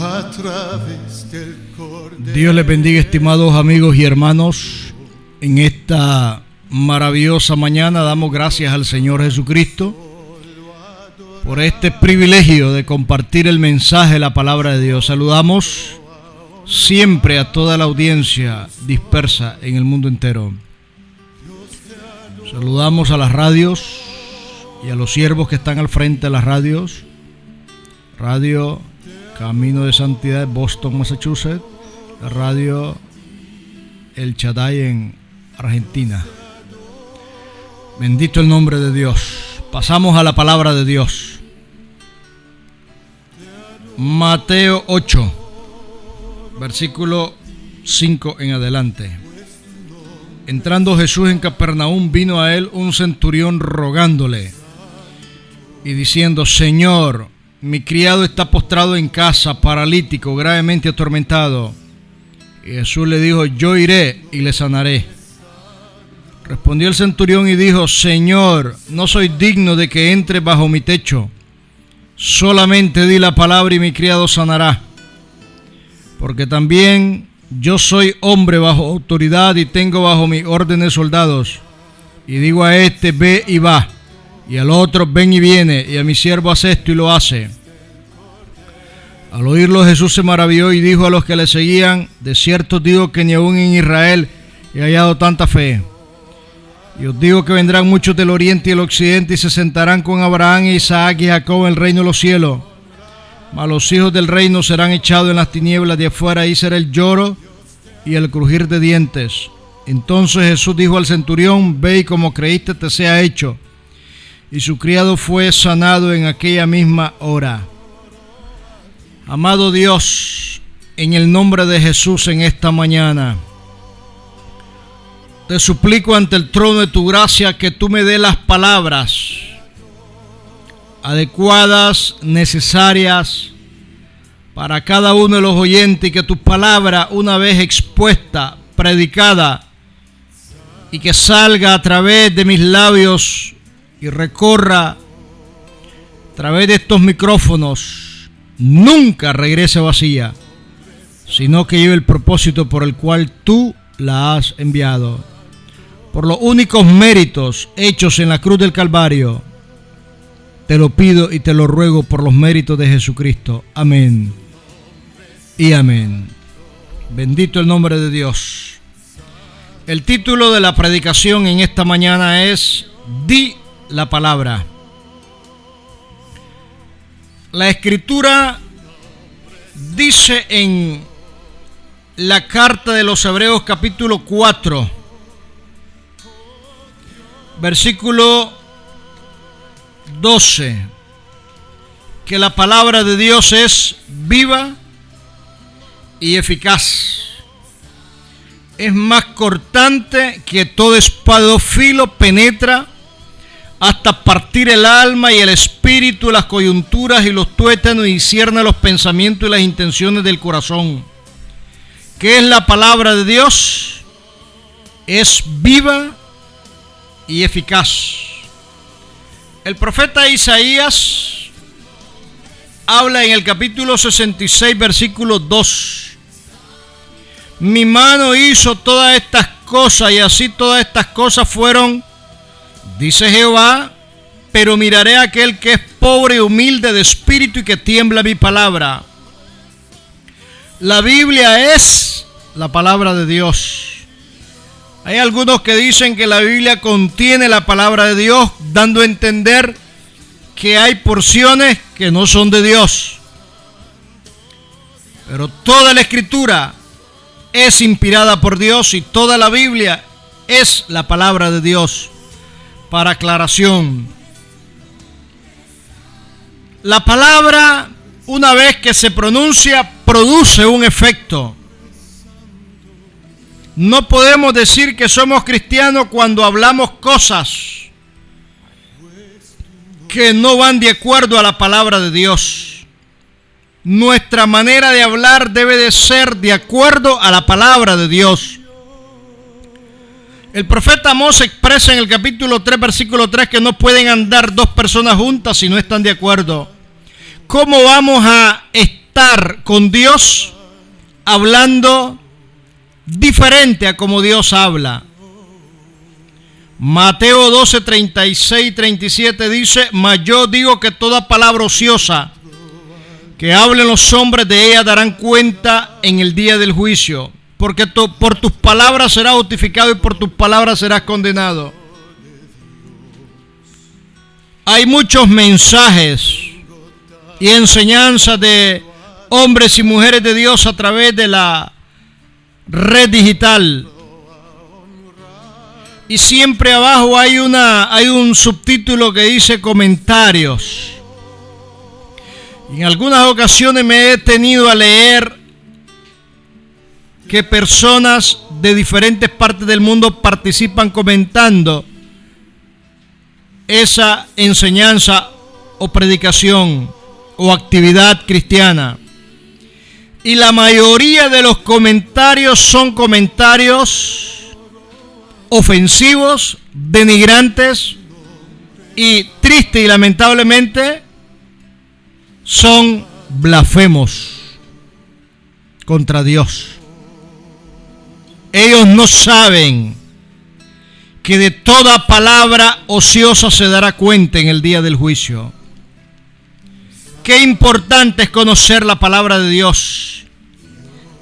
a través del Cordero. Dios les bendiga, estimados amigos y hermanos. En esta maravillosa mañana damos gracias al Señor Jesucristo por este privilegio de compartir el mensaje de la palabra de Dios. Saludamos siempre a toda la audiencia dispersa en el mundo entero. Saludamos a las radios y a los siervos que están al frente de las radios. Radio Camino de Santidad, Boston, Massachusetts. La radio El Shaddai en Argentina. Bendito el nombre de Dios. Pasamos a la palabra de Dios. Mateo 8, versículo 5 en adelante. Entrando Jesús en Capernaum, vino a él un centurión rogándole y diciendo: Señor, mi criado está postrado en casa, paralítico, gravemente atormentado. Y Jesús le dijo: yo iré y le sanaré. Respondió el centurión y dijo: Señor, no soy digno de que entre bajo mi techo. Solamente di la palabra y mi criado sanará. Porque también yo soy hombre bajo autoridad y tengo bajo mi órdenes soldados. Y digo a este: ve y va, y al otro: ven y viene, y a mi siervo: haz esto, y lo hace. Al oírlo, Jesús se maravilló y dijo a los que le seguían: de cierto digo que ni aún en Israel he hallado tanta fe. Y os digo que vendrán muchos del oriente y del occidente y se sentarán con Abraham, Isaac y Jacob en el reino de los cielos. Mas los hijos del reino serán echados en las tinieblas de afuera, y será el lloro y el crujir de dientes. Entonces Jesús dijo al centurión: ve y como creíste te sea hecho. Y su criado fue sanado en aquella misma hora. Amado Dios, en el nombre de Jesús en esta mañana, te suplico ante el trono de tu gracia que tú me des las palabras adecuadas, necesarias para cada uno de los oyentes, y que tu palabra, una vez expuesta, predicada, y que salga a través de mis labios y recorra a través de estos micrófonos, nunca regrese vacía, sino que lleve el propósito por el cual tú la has enviado. Por los únicos méritos hechos en la cruz del Calvario, te lo pido y te lo ruego por los méritos de Jesucristo. Amén y amén. Bendito el nombre de Dios. El título de la predicación en esta mañana es: di la palabra. La Escritura dice en la carta de los Hebreos capítulo 4, versículo 12, que la palabra de Dios es viva y eficaz. Es más cortante que toda espada de dos filos, penetra hasta partir el alma y el espíritu, las coyunturas y los tuétanos, y cierne los pensamientos y las intenciones del corazón. ¿Qué es la palabra de Dios? Es viva y eficaz. El profeta Isaías habla en el capítulo 66, versículo 2. Mi mano hizo todas estas cosas, y así todas estas cosas fueron, dice Jehová, pero miraré a aquel que es pobre y humilde de espíritu y que tiembla mi palabra. La Biblia es la palabra de Dios. Hay algunos que dicen que la Biblia contiene la palabra de Dios, dando a entender que hay porciones que no son de Dios. Pero toda la Escritura es inspirada por Dios, y toda la Biblia es la palabra de Dios. Para aclaración, la palabra, una vez que se pronuncia, produce un efecto. No podemos decir que somos cristianos cuando hablamos cosas que no van de acuerdo a la palabra de Dios. Nuestra manera de hablar debe de ser de acuerdo a la palabra de Dios. El profeta Amós expresa en el capítulo 3, versículo 3, que no pueden andar dos personas juntas si no están de acuerdo. ¿Cómo vamos a estar con Dios hablando diferente a como Dios habla. Mateo 12, 36 y 37 dice: mas yo digo que toda palabra ociosa que hablen los hombres de ella darán cuenta en el día del juicio, porque por tus palabras serás justificado y por tus palabras serás condenado. Hay muchos mensajes y enseñanzas de hombres y mujeres de Dios a través de la red digital. Y siempre abajo hay un subtítulo que dice comentarios. En algunas ocasiones me he detenido a leer que personas de diferentes partes del mundo participan comentando esa enseñanza o predicación o actividad cristiana. Y la mayoría de los comentarios son comentarios ofensivos, denigrantes y triste y lamentablemente son blasfemos contra Dios. Ellos no saben que de toda palabra ociosa se dará cuenta en el día del juicio. Qué importante es conocer la palabra de Dios.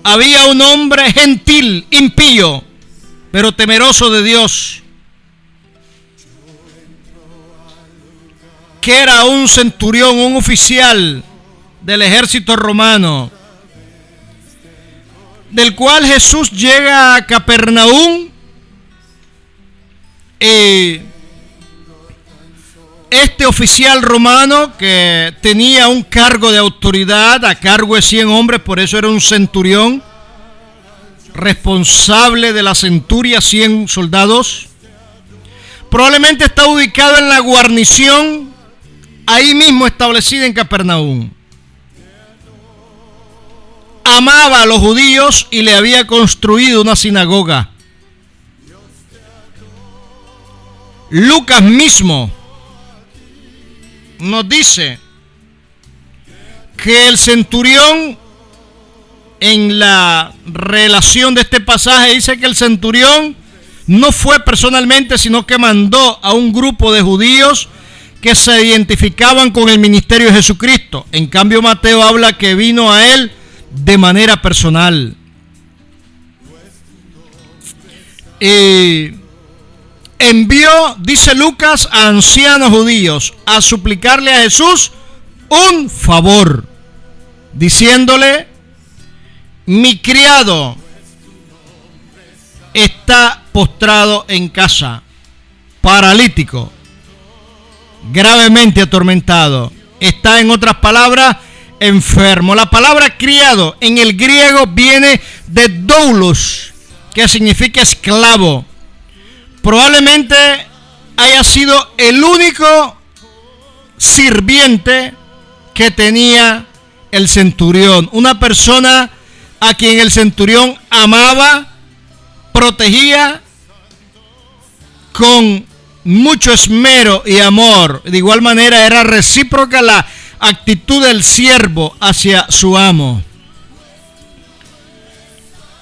Había un hombre gentil, impío, pero temeroso de Dios, que era un centurión, un oficial del ejército romano, del cual Jesús llega a Capernaum. Este oficial romano, que tenía un cargo de autoridad a cargo de 100 hombres, por eso era un centurión, responsable de la centuria, 100 soldados, probablemente está ubicado en la guarnición ahí mismo establecida en Capernaum. Amaba a los judíos y le había construido una sinagoga. Lucas mismo nos dice que el centurión, en la relación de este pasaje, dice que el centurión no fue personalmente, sino que mandó a un grupo de judíos que se identificaban con el ministerio de Jesucristo. En cambio, Mateo habla que vino a él de manera personal. Envió, dice Lucas, a ancianos judíos a suplicarle a Jesús un favor, diciéndole: mi criado está postrado en casa, paralítico, gravemente atormentado. Está, en otras palabras, enfermo. La palabra criado en el griego viene de doulos, que significa esclavo. Probablemente haya sido el único sirviente que tenía el centurión, una persona a quien el centurión amaba, protegía con mucho esmero y amor. De igual manera era recíproca la actitud del siervo hacia su amo.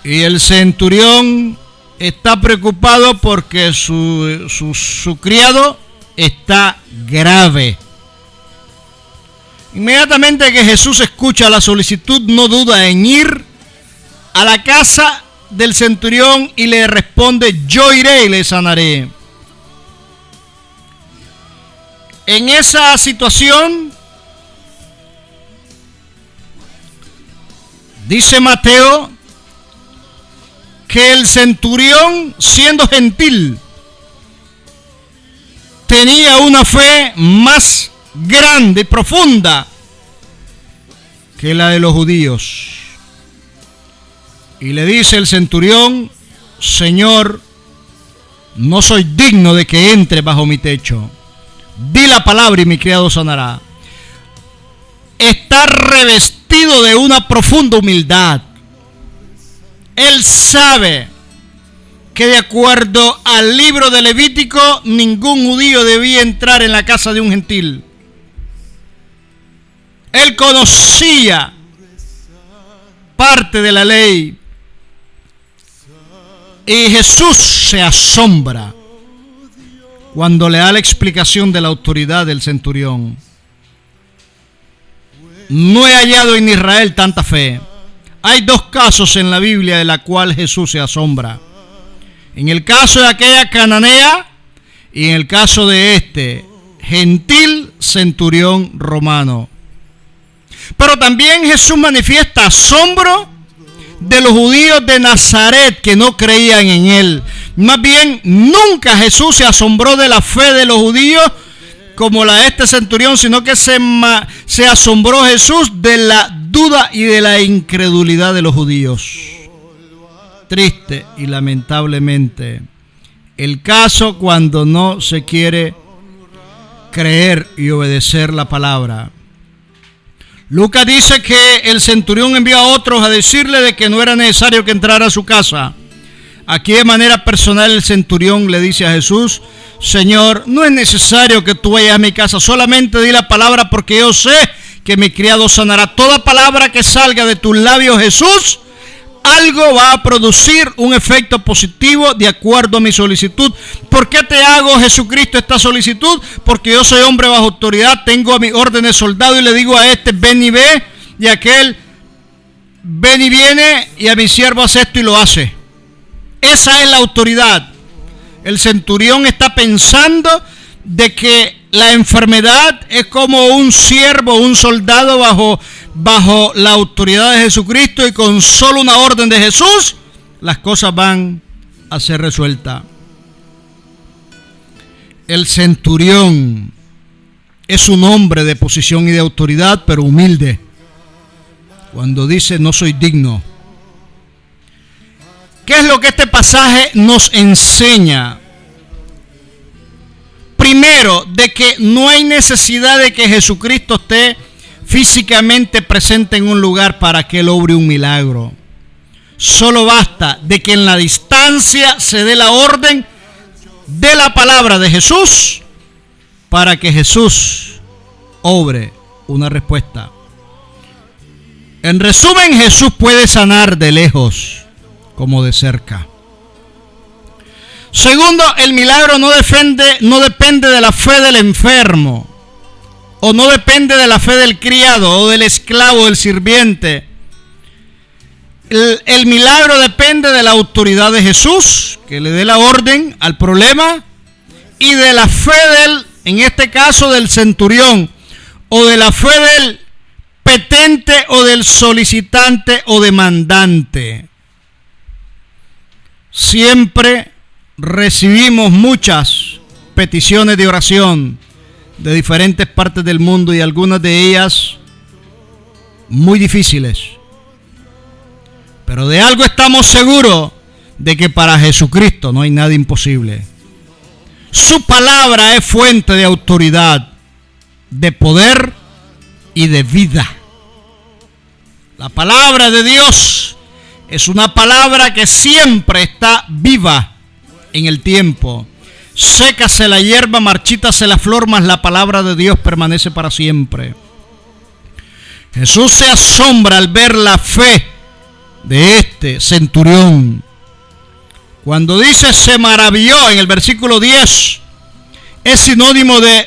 Y el centurión está preocupado porque su criado está grave. Inmediatamente que Jesús escucha la solicitud, no duda en ir a la casa del centurión y le responde: yo iré y le sanaré. En esa situación, dice Mateo que el centurión, siendo gentil, tenía una fe más grande y profunda que la de los judíos. Y le dice el centurión: Señor, no soy digno de que entre bajo mi techo. Di la palabra y mi criado sanará. Está revestido de una profunda humildad. Él sabe que, de acuerdo al libro de Levítico, ningún judío debía entrar en la casa de un gentil. Él conocía parte de la ley. Y Jesús se asombra cuando le da la explicación de la autoridad del centurión. No he hallado en Israel tanta fe. Hay dos casos en la Biblia de la cual Jesús se asombra. En el caso de aquella cananea y en el caso de este gentil centurión romano. Pero también Jesús manifiesta asombro de los judíos de Nazaret que no creían en él. Más bien, nunca Jesús se asombró de la fe de los judíos como la de este centurión, sino que se asombró Jesús de la duda y de la incredulidad de los judíos. Triste y lamentablemente el caso cuando no se quiere creer y obedecer la palabra. Lucas dice que el centurión envió a otros a decirle de que no era necesario que entrara a su casa. Aquí de manera personal el centurión le dice a Jesús: Señor, no es necesario que tú vayas a mi casa, solamente di la palabra porque yo sé que mi criado sanará. Toda palabra que salga de tus labios, Jesús, algo va a producir un efecto positivo de acuerdo a mi solicitud. ¿Por qué te hago, Jesucristo, esta solicitud? Porque yo soy hombre bajo autoridad, tengo a mi orden de soldado y le digo a este: ven y ve, y a aquel: ven y viene, y a mi siervo hace esto y lo hace. Esa es la autoridad. El centurión está pensando de que la enfermedad es como un siervo, un soldado bajo la autoridad de Jesucristo, y con solo una orden de Jesús las cosas van a ser resueltas. El centurión es un hombre de posición y de autoridad, pero humilde. Cuando dice: no soy digno. ¿Qué es lo que este pasaje nos enseña? Primero, de que no hay necesidad de que Jesucristo esté físicamente presente en un lugar para que él obre un milagro. Solo basta de que en la distancia se dé la orden de la palabra de Jesús para que Jesús obre una respuesta. En resumen, Jesús puede sanar de lejos como de cerca. Segundo, el milagro no depende de la fe del enfermo, o no depende de la fe del criado o del esclavo, del sirviente. El milagro depende de la autoridad de Jesús, que le dé la orden al problema, y de la fe en este caso del centurión, o de la fe del petente o del solicitante o demandante. Siempre recibimos muchas peticiones de oración de diferentes partes del mundo, y algunas de ellas muy difíciles. Pero de algo estamos seguros: de que para Jesucristo no hay nada imposible. Su palabra es fuente de autoridad, de poder y de vida. La palabra de Dios es una palabra que siempre está viva en el tiempo. Sécase la hierba, marchítase la flor, mas la palabra de Dios permanece para siempre. Jesús se asombra al ver la fe de este centurión. Cuando dice se maravilló en el versículo 10, es sinónimo de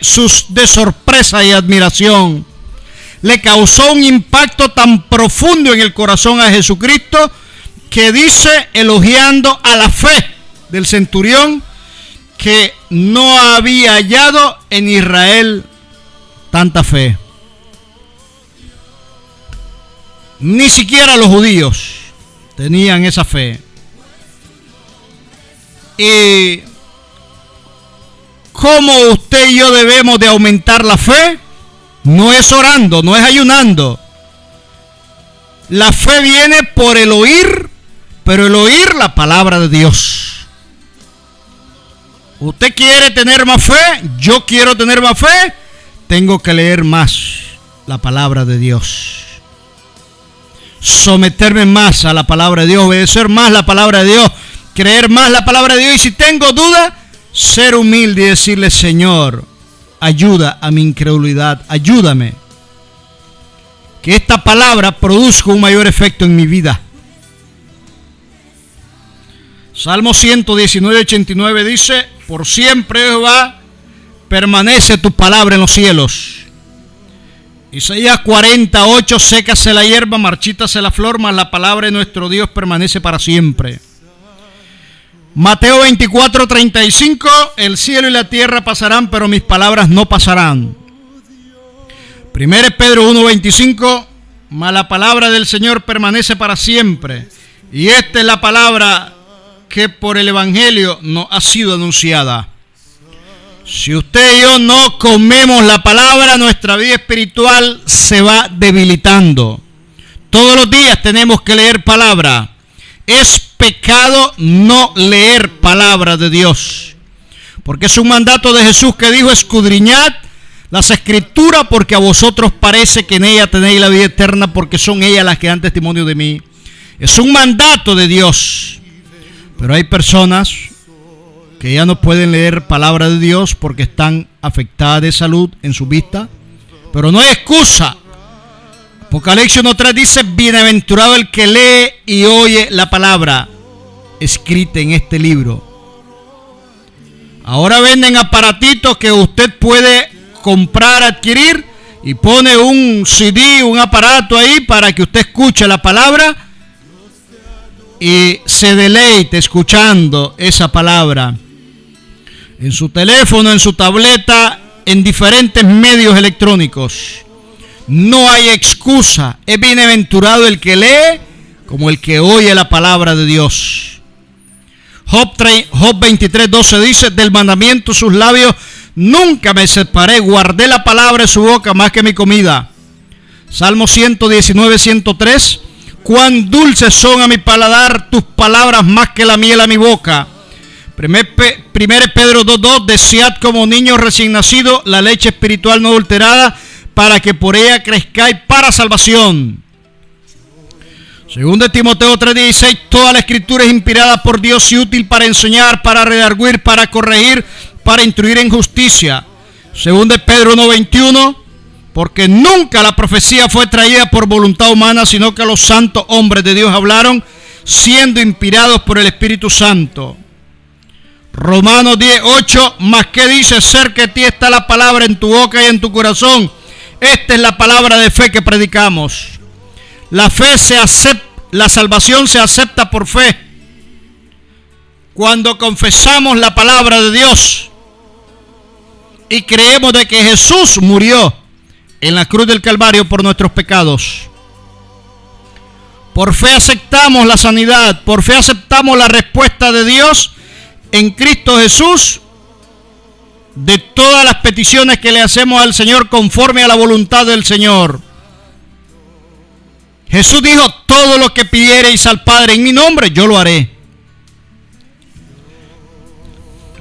sorpresa y admiración. Le causó un impacto tan profundo en el corazón a Jesucristo que dice, elogiando a la fe del centurión, que no había hallado en Israel tanta fe. Ni siquiera los judíos tenían esa fe. ¿Y cómo usted y yo debemos de aumentar la fe? No es orando, no es ayunando. La fe viene por el oír, pero el oír la palabra de Dios. ¿Usted quiere tener más fe? Yo quiero tener más fe. Tengo que leer más la palabra de Dios. Someterme más a la palabra de Dios, obedecer más la palabra de Dios, creer más la palabra de Dios. Y si tengo duda, ser humilde y decirle, Señor, ayuda a mi incredulidad, ayúdame. que esta palabra produzca un mayor efecto en mi vida. Salmo 119:89 dice: por siempre, Jehová, permanece tu palabra en los cielos. Isaías 48: sécase la hierba, marchítase la flor, mas la palabra de nuestro Dios permanece para siempre. Mateo 24:35: el cielo y la tierra pasarán, pero mis palabras no pasarán. 1 Pedro 1:25: mas la palabra del Señor permanece para siempre. Y esta es la palabra que por el Evangelio nos ha sido anunciada. Si usted y yo no comemos la palabra, nuestra vida espiritual se va debilitando. Todos los días tenemos que leer palabra. Es pecado no leer palabra de Dios, porque es un mandato de Jesús que dijo: escudriñad las Escrituras, porque a vosotros parece que en ellas tenéis la vida eterna, porque son ellas las que dan testimonio de mí. Es un mandato de Dios. Pero hay personas que ya no pueden leer palabra de Dios porque están afectadas de salud en su vista. Pero no hay excusa. Apocalipsis 1:3 dice: bienaventurado el que lee y oye la palabra escrita en este libro. Ahora venden aparatitos que usted puede comprar, adquirir, y pone un CD, un aparato ahí para que usted escuche la palabra y se deleite escuchando esa palabra en su teléfono, en su tableta, en diferentes medios electrónicos. No hay excusa. Es bienaventurado el que lee como el que oye la palabra de Dios. Job 23:12 dice: del mandamiento de sus labios nunca me separé, guardé la palabra de su boca más que mi comida. Salmo 119:103: cuán dulces son a mi paladar tus palabras más que la miel a mi boca. 1 Pedro 2:2: desead como niños recién nacidos la leche espiritual no adulterada, para que por ella crezcáis para salvación. 2 Timoteo 3:16: toda la escritura es inspirada por Dios y útil para enseñar, para redarguir, para corregir, para instruir en justicia. 2 Pedro 1:21: porque nunca la profecía fue traída por voluntad humana, sino que los santos hombres de Dios hablaron, siendo inspirados por el Espíritu Santo. Romanos 10:8: mas ¿qué dice? Cerca de ti está la palabra en tu boca y en tu corazón. Esta es la palabra de fe que predicamos. La salvación se acepta por fe. Cuando confesamos la palabra de Dios y creemos de que Jesús murió en la cruz del Calvario por nuestros pecados. Por fe aceptamos la sanidad, por fe aceptamos la respuesta de Dios en Cristo Jesús de todas las peticiones que le hacemos al Señor conforme a la voluntad del Señor. Jesús dijo: todo lo que pidiereis al Padre en mi nombre, yo lo haré.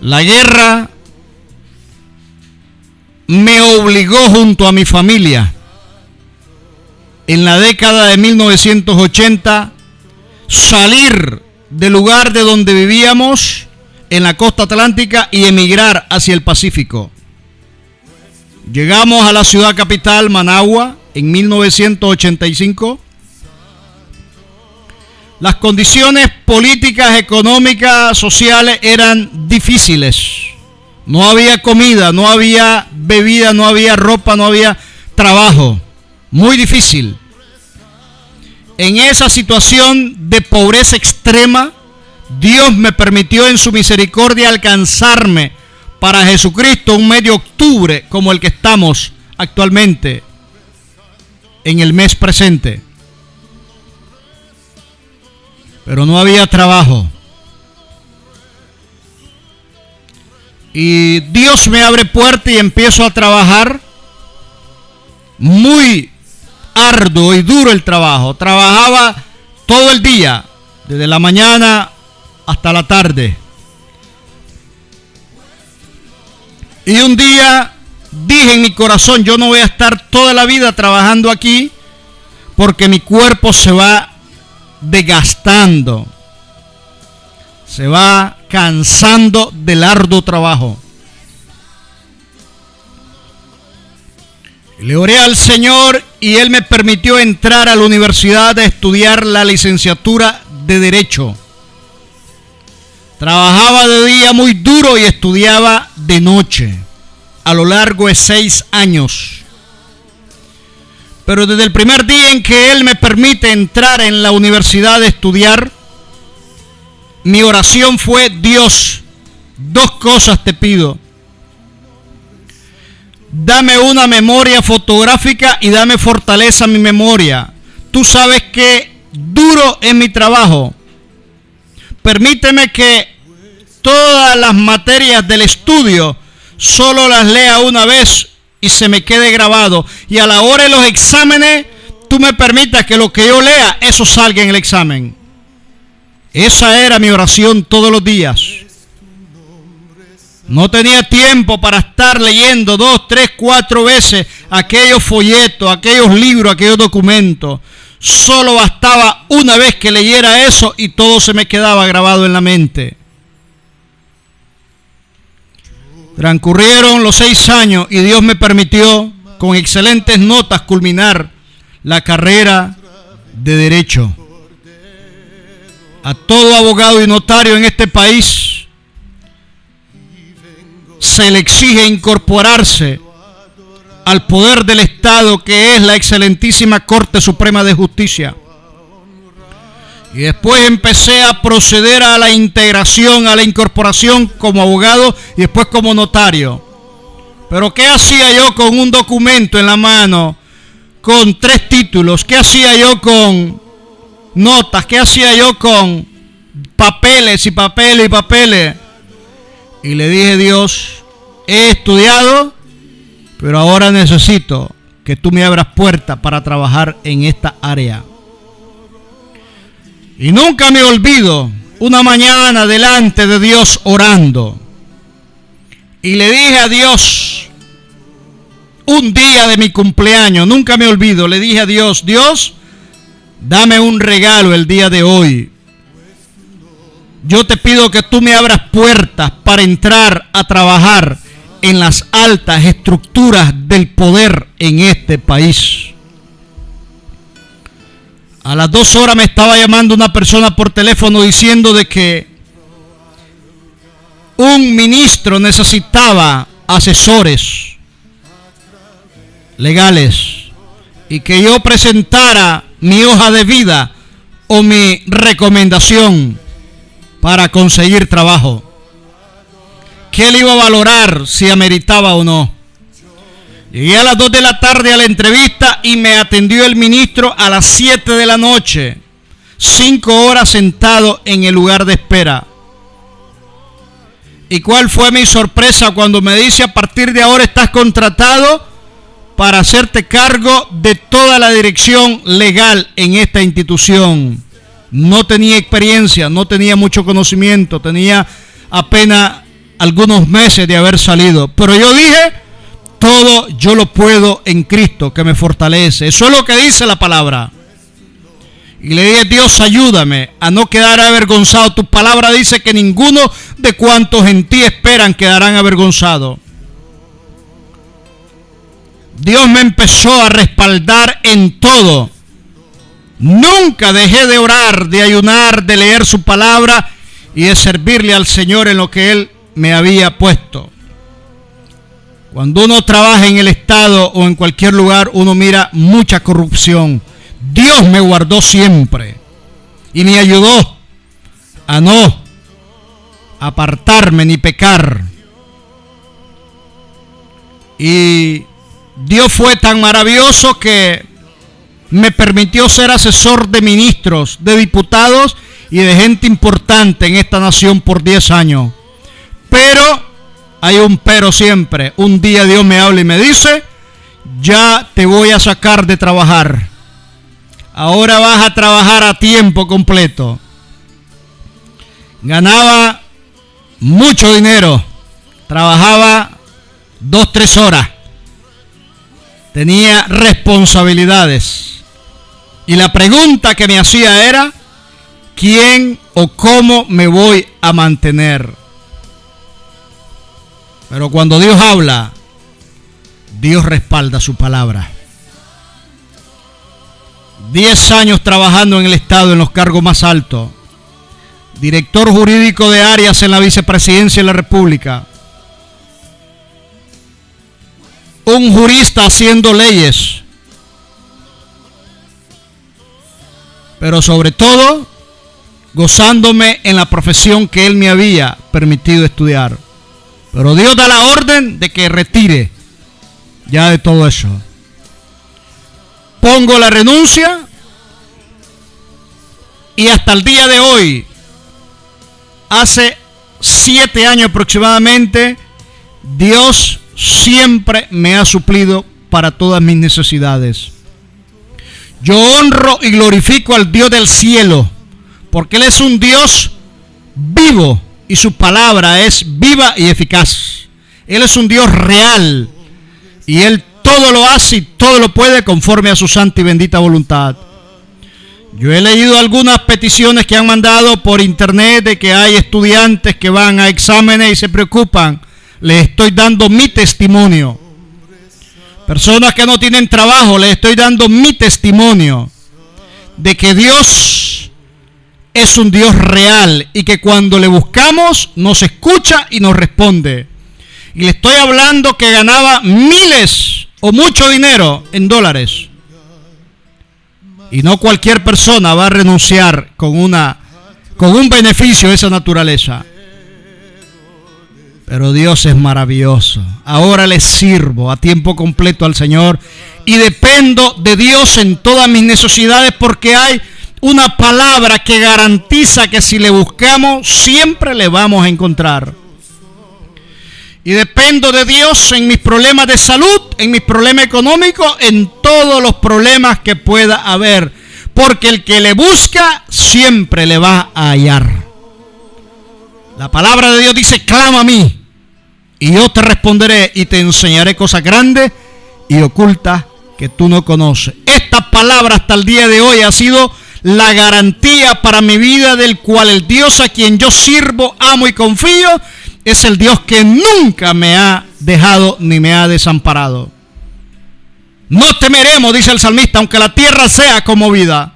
La guerra me obligó, junto a mi familia, en la década de 1980, salir del lugar de donde vivíamos en la costa atlántica y emigrar hacia el Pacífico. Llegamos a la ciudad capital, Managua, en 1985. Las condiciones políticas, económicas, sociales eran difíciles. No había comida, no había bebida, no había ropa, no había trabajo. Muy difícil. En esa situación de pobreza extrema, Dios me permitió en su misericordia alcanzarme para Jesucristo un mes de octubre como el que estamos actualmente en el mes presente. Pero no había trabajo. Y Dios me abre puerta y empiezo a trabajar. Muy arduo y duro el trabajo. Trabajaba todo el día, desde la mañana hasta la tarde. Y un día dije en mi corazón: yo no voy a estar toda la vida trabajando aquí, porque mi cuerpo se va desgastando, se va cansando del arduo trabajo. Le oré al Señor y Él me permitió entrar a la universidad a estudiar la licenciatura de Derecho. Trabajaba de día muy duro y estudiaba de noche, a lo largo de 6 años. Pero desde el primer día en que Él me permite entrar en la universidad a estudiar, mi oración fue: Dios, 2 cosas te pido. Dame una memoria fotográfica y dame fortaleza a mi memoria. Tú sabes que duro es mi trabajo. Permíteme que todas las materias del estudio solo las lea una vez y se me quede grabado. Y a la hora de los exámenes, tú me permitas que lo que yo lea, eso salga en el examen. Esa era mi oración todos los días. No tenía tiempo para estar leyendo 2, 3, 4 veces aquellos folletos, aquellos libros, aquellos documentos. Solo bastaba una vez que leyera eso y todo se me quedaba grabado en la mente. Transcurrieron los 6 años y Dios me permitió, con excelentes notas, culminar la carrera de Derecho. A todo abogado y notario en este país se le exige incorporarse al poder del Estado, que es la excelentísima Corte Suprema de Justicia. Y después empecé a proceder a la integración, a la incorporación como abogado y después como notario. Pero ¿qué hacía yo con un documento en la mano con 3 títulos? ¿Qué hacía yo con notas? ¿Qué hacía yo con papeles y papeles y papeles? Y le dije: Dios, he estudiado, pero ahora necesito que tú me abras puertas para trabajar en esta área. Y nunca me olvido una mañana delante de Dios orando. Y le dije a Dios, un día de mi cumpleaños, nunca me olvido, le dije a Dios: Dios, dame un regalo el día de hoy. Yo te pido que tú me abras puertas para entrar a trabajar en las altas estructuras del poder en este país. A las 2 horas me estaba llamando una persona por teléfono diciendo de que un ministro necesitaba asesores legales y que yo presentara mi hoja de vida o mi recomendación para conseguir trabajo, que él iba a valorar si ameritaba o no. Llegué a las 2 de la tarde a la entrevista y me atendió el ministro a las 7 de la noche. 5 horas sentado en el lugar de espera. ¿Y cuál fue mi sorpresa cuando me dice: a partir de ahora estás contratado para hacerte cargo de toda la dirección legal en esta institución? No tenía experiencia, no tenía mucho conocimiento, tenía apenas algunos meses de haber salido. Pero yo dije: todo yo lo puedo en Cristo que me fortalece. Eso es lo que dice la palabra. Y le dije: Dios, ayúdame a no quedar avergonzado. Tu palabra dice que ninguno de cuantos en ti esperan quedarán avergonzados. Dios me empezó a respaldar en todo. Nunca dejé de orar, de ayunar, de leer su palabra y de servirle al Señor en lo que Él me había puesto. Cuando uno trabaja en el Estado o en cualquier lugar, uno mira mucha corrupción. Dios me guardó siempre y me ayudó a no apartarme ni pecar. Y Dios fue tan maravilloso que me permitió ser asesor de ministros, de diputados y de gente importante en esta nación por 10 años. Pero hay un pero siempre. Un día Dios me habla y me dice: ya te voy a sacar de trabajar. Ahora vas a trabajar a tiempo completo. Ganaba mucho dinero. Trabajaba 2, 3 horas. Tenía responsabilidades. Y la pregunta que me hacía era: ¿quién o cómo me voy a mantener? Pero cuando Dios habla, Dios respalda su palabra. 10 años trabajando en el Estado en los cargos más altos. Director jurídico de áreas en la vicepresidencia de la República. Un jurista haciendo leyes. Pero sobre todo, gozándome en la profesión que Él me había permitido estudiar. Pero Dios da la orden de que retire ya de todo eso. Pongo la renuncia y hasta el día de hoy, hace 7 años aproximadamente, Dios siempre me ha suplido para todas mis necesidades. Yo honro y glorifico al Dios del cielo, porque Él es un Dios vivo y su palabra es viva y eficaz. Él es un Dios real y Él todo lo hace y todo lo puede conforme a su santa y bendita voluntad. Yo he leído algunas peticiones que han mandado por internet de que hay estudiantes que van a exámenes y se preocupan. Les estoy dando mi testimonio. Personas que no tienen trabajo, les estoy dando mi testimonio de que Dios es un Dios real y que cuando le buscamos nos escucha y nos responde. Y le estoy hablando que ganaba miles o mucho dinero en dólares. Y no cualquier persona va a renunciar con un beneficio de esa naturaleza. Pero Dios es maravilloso. Ahora le sirvo a tiempo completo al Señor y dependo de Dios en todas mis necesidades porque hay una palabra que garantiza que si le buscamos siempre le vamos a encontrar. Y dependo de Dios en mis problemas de salud, en mis problemas económicos, en todos los problemas que pueda haber. Porque el que le busca siempre le va a hallar. La palabra de Dios dice, clama a mí y yo te responderé y te enseñaré cosas grandes y ocultas que tú no conoces. Esta palabra hasta el día de hoy ha sido la garantía para mi vida, del cual el Dios a quien yo sirvo, amo y confío, es el Dios que nunca me ha dejado ni me ha desamparado. No temeremos, dice el salmista, aunque la tierra sea conmovida.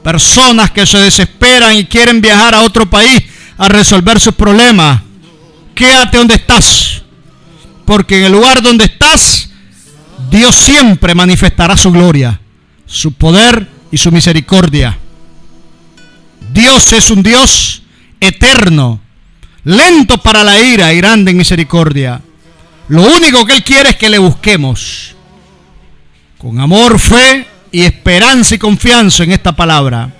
Personas que se desesperan y quieren viajar a otro país a resolver sus problemas. Quédate donde estás, porque en el lugar donde estás, Dios siempre manifestará su gloria, su poder y su misericordia. Dios es un Dios eterno, lento para la ira y grande en misericordia. Lo único que Él quiere es que le busquemos con amor, fe y esperanza y confianza en esta palabra.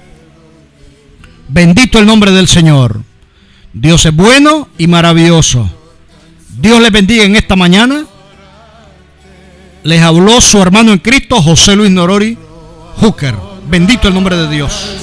Bendito el nombre del Señor. Dios es bueno y maravilloso. Dios les bendiga en esta mañana. Les habló su hermano en Cristo, José Luis Norori Hooker. Bendito el nombre de Dios.